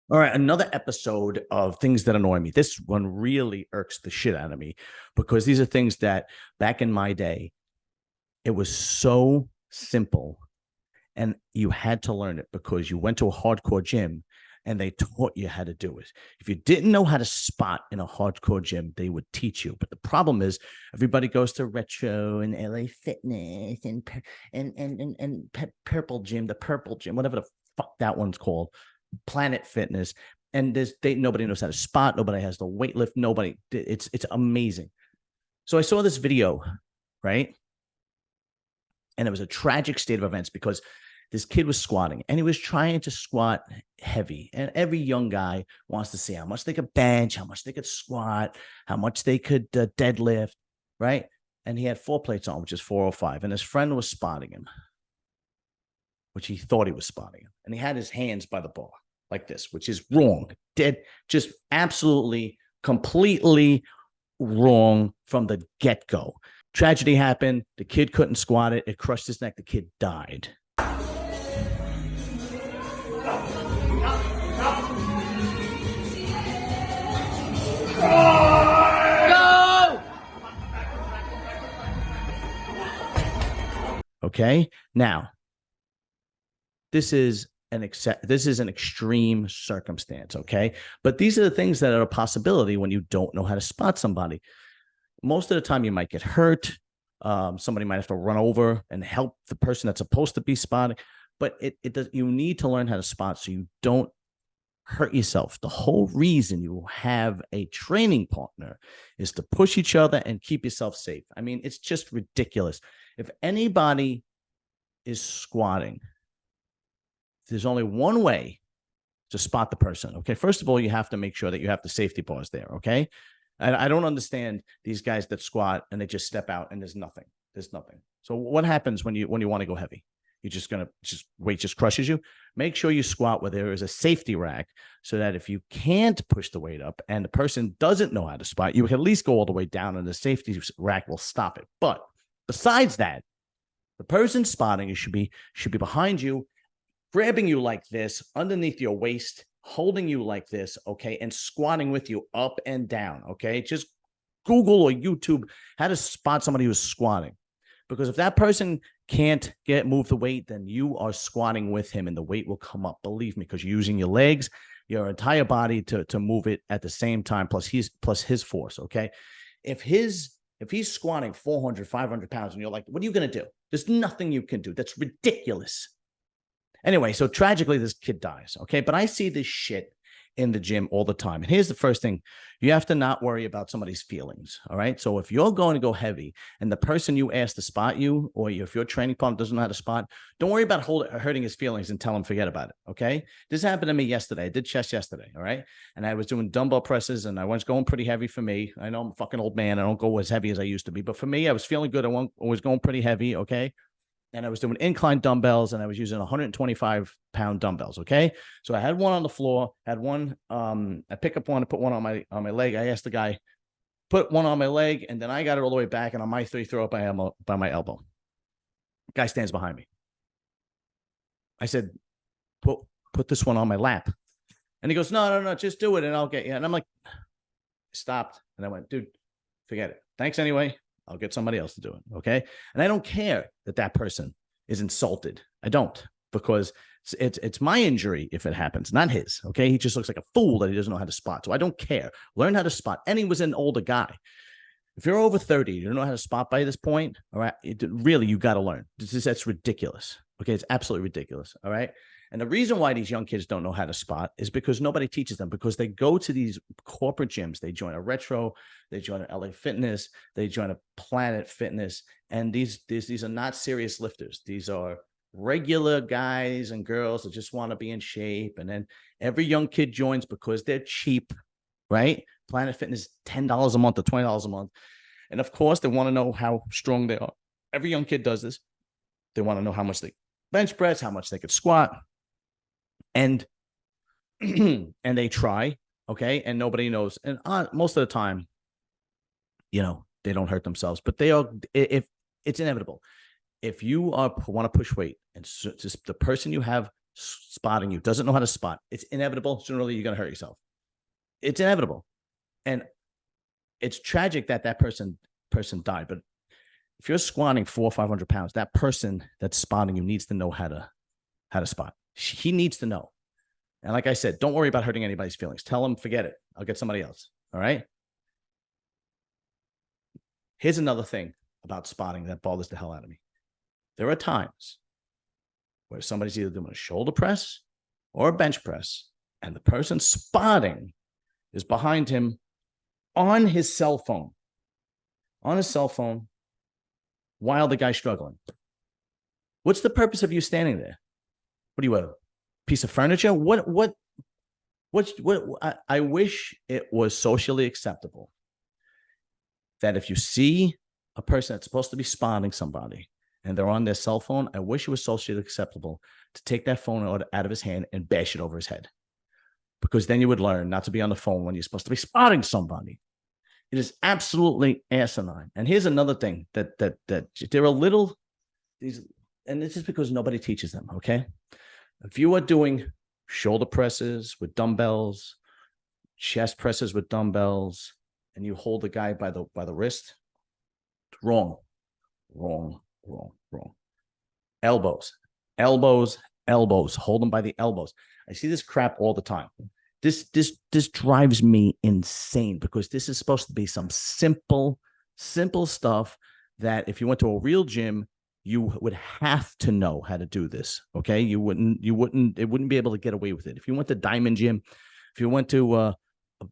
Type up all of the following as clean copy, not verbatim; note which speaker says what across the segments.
Speaker 1: All right, another episode of things that annoy me. This one really irks the shit out of me because these are things that back in my day, it was so simple and you had to learn it because you went to a hardcore gym and they taught you how to do it. If you didn't know how to spot in a hardcore gym, they would teach you. But the problem is everybody goes to retro and LA Fitness and Purple Gym, the Purple Gym, whatever the fuck that one's called, Planet Fitness. And nobody knows how to spot, nobody has the weight lift, nobody. It's amazing. So I saw this video, right? And it was a tragic state of events because this kid was squatting and he was trying to squat heavy. And every young guy wants to see how much they could bench, how much they could squat, how much they could deadlift, right? And he had 4 plates on, which is 405. And his friend was spotting him, which he thought he was spotting him. And he had his hands by the bar like this, which is wrong. Dead, just absolutely, completely wrong from the get-go. Tragedy happened. The kid couldn't squat it. It crushed his neck. The kid died. Go! Okay. Now, this is an extreme circumstance. Okay. But these are the things that are a possibility when you don't know how to spot somebody. Most of the time you might get hurt. Somebody might have to run over and help the person that's supposed to be spotting. But it does. You need to learn how to spot so you don't hurt yourself. The whole reason you have a training partner is to push each other and keep yourself safe. I mean, it's just ridiculous. If anybody is squatting, there's only one way to spot the person. Okay. First of all, you have to make sure that you have the safety bars there. Okay. I don't understand these guys that squat and they just step out and there's nothing. There's nothing. So what happens when you want to go heavy? You're just going to weight just crushes you. Make sure you squat where there is a safety rack so that if you can't push the weight up and the person doesn't know how to spot, you can at least go all the way down and the safety rack will stop it. But besides that, the person spotting should be behind you, grabbing you like this underneath your waist, holding you like this, okay, and squatting with you up and down, okay? Just Google or YouTube how to spot somebody who's squatting. Because if that person can't move the weight, then you are squatting with him and the weight will come up. Believe me, because you're using your legs, your entire body to move it at the same time, plus his force, okay? If he's squatting 400, 500 pounds and you're like, what are you going to do? There's nothing you can do. That's ridiculous. Anyway, so tragically, this kid dies, okay? But I see this shit in the gym all the time. And here's the first thing. You have to not worry about somebody's feelings, all right? So if you're going to go heavy and the person you ask to spot you, or if your training partner doesn't know how to spot, don't worry about hurting his feelings and tell him forget about it, okay? This happened to me yesterday. I did chest yesterday, all right? And I was doing dumbbell presses and I was going pretty heavy for me. I know I'm a fucking old man. I don't go as heavy as I used to be. But for me, I was feeling good. I was going pretty heavy, okay? And I was doing incline dumbbells and I was using 125-pound dumbbells. Okay. So I had one on the floor, had one, I pick up one and put one on my leg. I asked the guy, put one on my leg, and then I got it all the way back. And on my 3, throw it by my elbow. Guy stands behind me. I said, put this one on my lap. And he goes, no, just do it and I'll get you. And I'm like, stopped. And I went, dude, forget it. Thanks anyway. I'll get somebody else to do it, okay? And I don't care that person is insulted. I don't, because it's my injury if it happens, not his, okay? He just looks like a fool that he doesn't know how to spot. So I don't care. Learn how to spot. And he was an older guy. If you're over 30, you don't know how to spot by this point, all right? Really, you got to learn. That's ridiculous, okay? It's absolutely ridiculous, all right? And the reason why these young kids don't know how to spot is because nobody teaches them, because they go to these corporate gyms. They join a Retro, they join an LA Fitness, they join a Planet Fitness. And these are not serious lifters. These are regular guys and girls that just want to be in shape. And then every young kid joins because they're cheap, right? Planet Fitness, $10 a month or $20 a month. And of course, they want to know how strong they are. Every young kid does this. They want to know how much they bench press, how much they could squat. And they try, okay, and nobody knows. And most of the time, they don't hurt themselves, but if it's inevitable. If you want to push weight and just the person you have spotting you, doesn't know how to spot, it's inevitable. Sooner or later, you're going to hurt yourself. It's inevitable. And it's tragic that that person died. But if you're squatting 400 or 500 pounds, that person that's spotting you needs to know how to spot. He needs to know. And like I said, don't worry about hurting anybody's feelings. Tell them, forget it. I'll get somebody else. All right. Here's another thing about spotting that bothers the hell out of me. There are times where somebody's either doing a shoulder press or a bench press, and the person spotting is behind him on his cell phone, while the guy's struggling. What's the purpose of you standing there? What do you want? A piece of furniture? What I wish it was socially acceptable that if you see a person that's supposed to be spotting somebody and they're on their cell phone, I wish it was socially acceptable to take that phone out of his hand and bash it over his head. Because then you would learn not to be on the phone when you're supposed to be spotting somebody. It is absolutely asinine. And here's another thing that there are little, these, and this is because nobody teaches them, okay? If you are doing shoulder presses with dumbbells, chest presses with dumbbells, and you hold the guy by the wrist, wrong. Elbows. Hold them by the elbows. I see this crap all the time. This drives me insane because this is supposed to be some simple stuff that if you went to a real gym, you would have to know how to do this. Okay. It wouldn't be able to get away with it. If you went to Diamond Gym, if you went to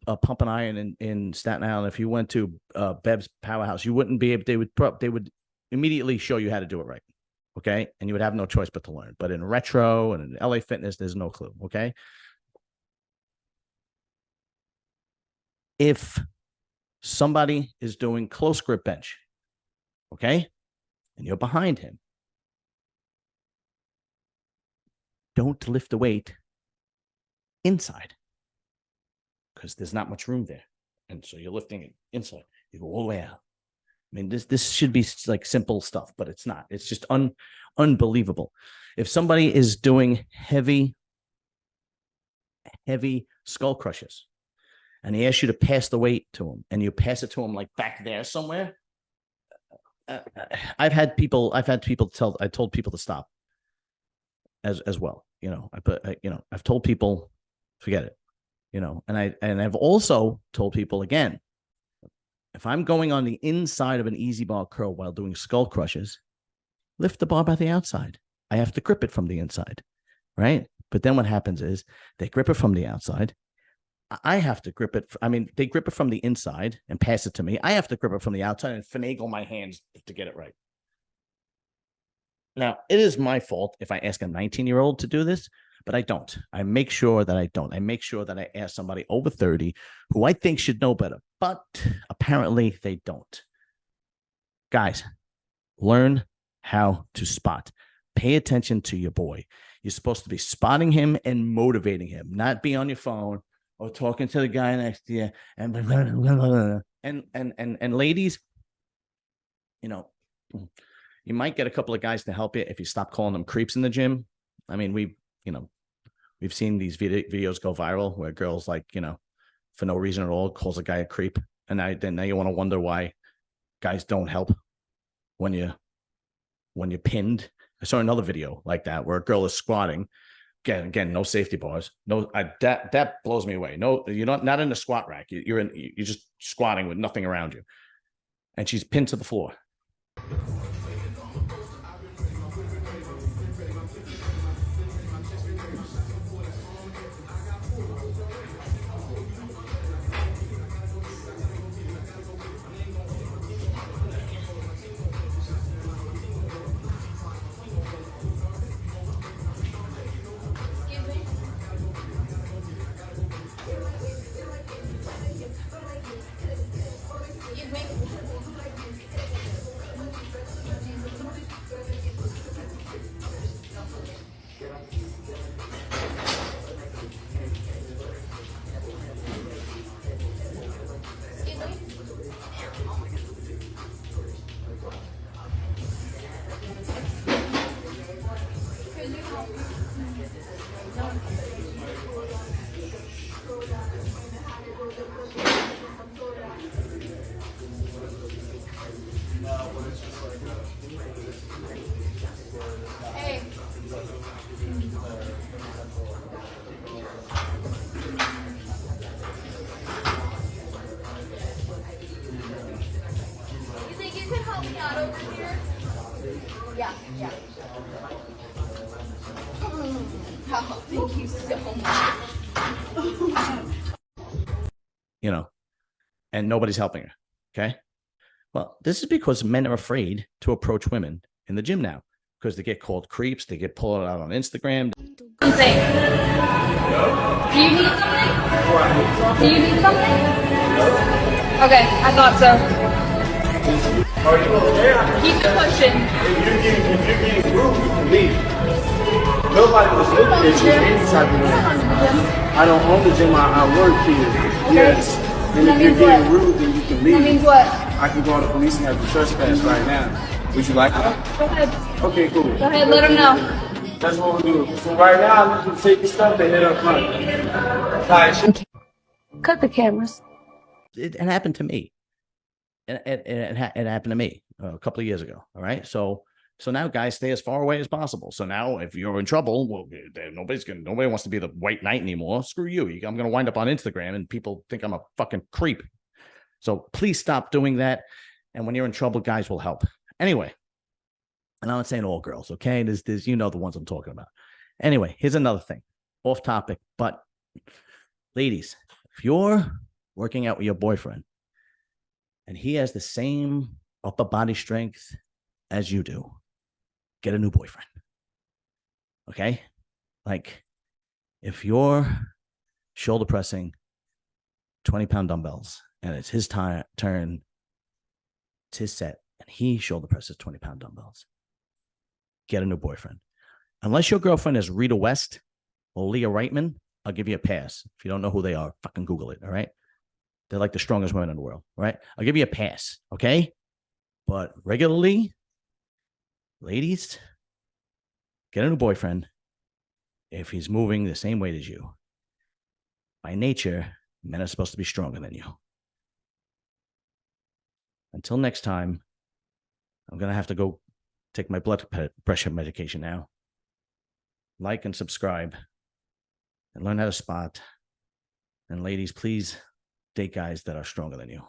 Speaker 1: a Pump and Iron in Staten Island, if you went to Bev's Powerhouse, you wouldn't be able, they would immediately show you how to do it right. Okay. And you would have no choice but to learn. But in Retro and in LA Fitness, there's no clue. Okay. If somebody is doing close grip bench, okay, and you're behind him, don't lift the weight inside because there's not much room there. And so you're lifting it inside. You go all the way out. I mean, this should be like simple stuff, but it's not. It's just unbelievable. If somebody is doing heavy skull crushes and he asks you to pass the weight to him and you pass it to him like back there somewhere, I told people to stop as well. You know, I've told people, forget it, you know, and I've also told people again, if I'm going on the inside of an easy bar curl while doing skull crushes, lift the bar by the outside. I have to grip it from the inside, right? But then what happens is they grip it from the outside. I have to grip it. I mean, they grip it from the inside and pass it to me. I have to grip it from the outside and finagle my hands to get it right. Now, it is my fault if I ask a 19-year-old to do this, but I don't. I make sure that I don't. I make sure that I ask somebody over 30 who I think should know better, but apparently they don't. Guys, learn how to spot. Pay attention to your boy. You're supposed to be spotting him and motivating him, not be on your phone or talking to the guy next to you and ladies, you know, you might get a couple of guys to help you if you stop calling them creeps in the gym. I mean, we've seen these videos go viral where girls, like, you know, for no reason at all, calls a guy a creep. And now you want to wonder why guys don't help when you're pinned. I saw another video like that where a girl is squatting. Again, no safety bars. No, that blows me away. No, you're not in a squat rack. You're just squatting with nothing around you. And she's pinned to the floor.
Speaker 2: Yeah, yeah. Oh, thank you so much.
Speaker 1: You know, and nobody's helping her. Okay. Well, this is because men are afraid to approach women in the gym now because they get called creeps. They get pulled out on Instagram.
Speaker 2: Something. Do you need something? Do you need something? Okay, I thought so.
Speaker 3: Are you okay?
Speaker 2: Keep it pushing.
Speaker 3: If you're getting rude, you can leave. Nobody was looking at you any type of way. I don't own the gym, I work here.
Speaker 2: Okay.
Speaker 3: Yes. And if you're getting rude, then you can leave.
Speaker 2: That means what?
Speaker 3: I can call the police and have you trespass right now. Would you like that?
Speaker 2: Go ahead.
Speaker 3: Okay, cool.
Speaker 2: Go ahead, let them know.
Speaker 3: That's what we'll do. So right now, you can take your stuff and head up front. Bye.
Speaker 2: Cut the cameras.
Speaker 1: It happened to me. It happened to me a couple of years ago. All right. So now guys stay as far away as possible. So now if you're in trouble, well, nobody wants to be the white knight anymore. Screw you. I'm going to wind up on Instagram and people think I'm a fucking creep. So please stop doing that. And when you're in trouble, guys will help. Anyway, and I'm not saying all girls, okay? There's you know the ones I'm talking about. Anyway, here's another thing. Off topic, but ladies, if you're working out with your boyfriend and he has the same upper body strength as you do, get a new boyfriend. Okay? Like, if you're shoulder pressing 20-pound dumbbells and it's his turn, it's his set, and he shoulder presses 20-pound dumbbells, get a new boyfriend. Unless your girlfriend is Rita West or Leah Reitman, I'll give you a pass. If you don't know who they are, fucking Google it, all right? They're like the strongest women in the world, all right? I'll give you a pass, okay? But regularly, ladies, get a new boyfriend if he's moving the same weight as you. By nature, men are supposed to be stronger than you. Until next time, I'm going to have to go take my blood pressure medication now. Like and subscribe and learn how to spot. And ladies, please date guys that are stronger than you.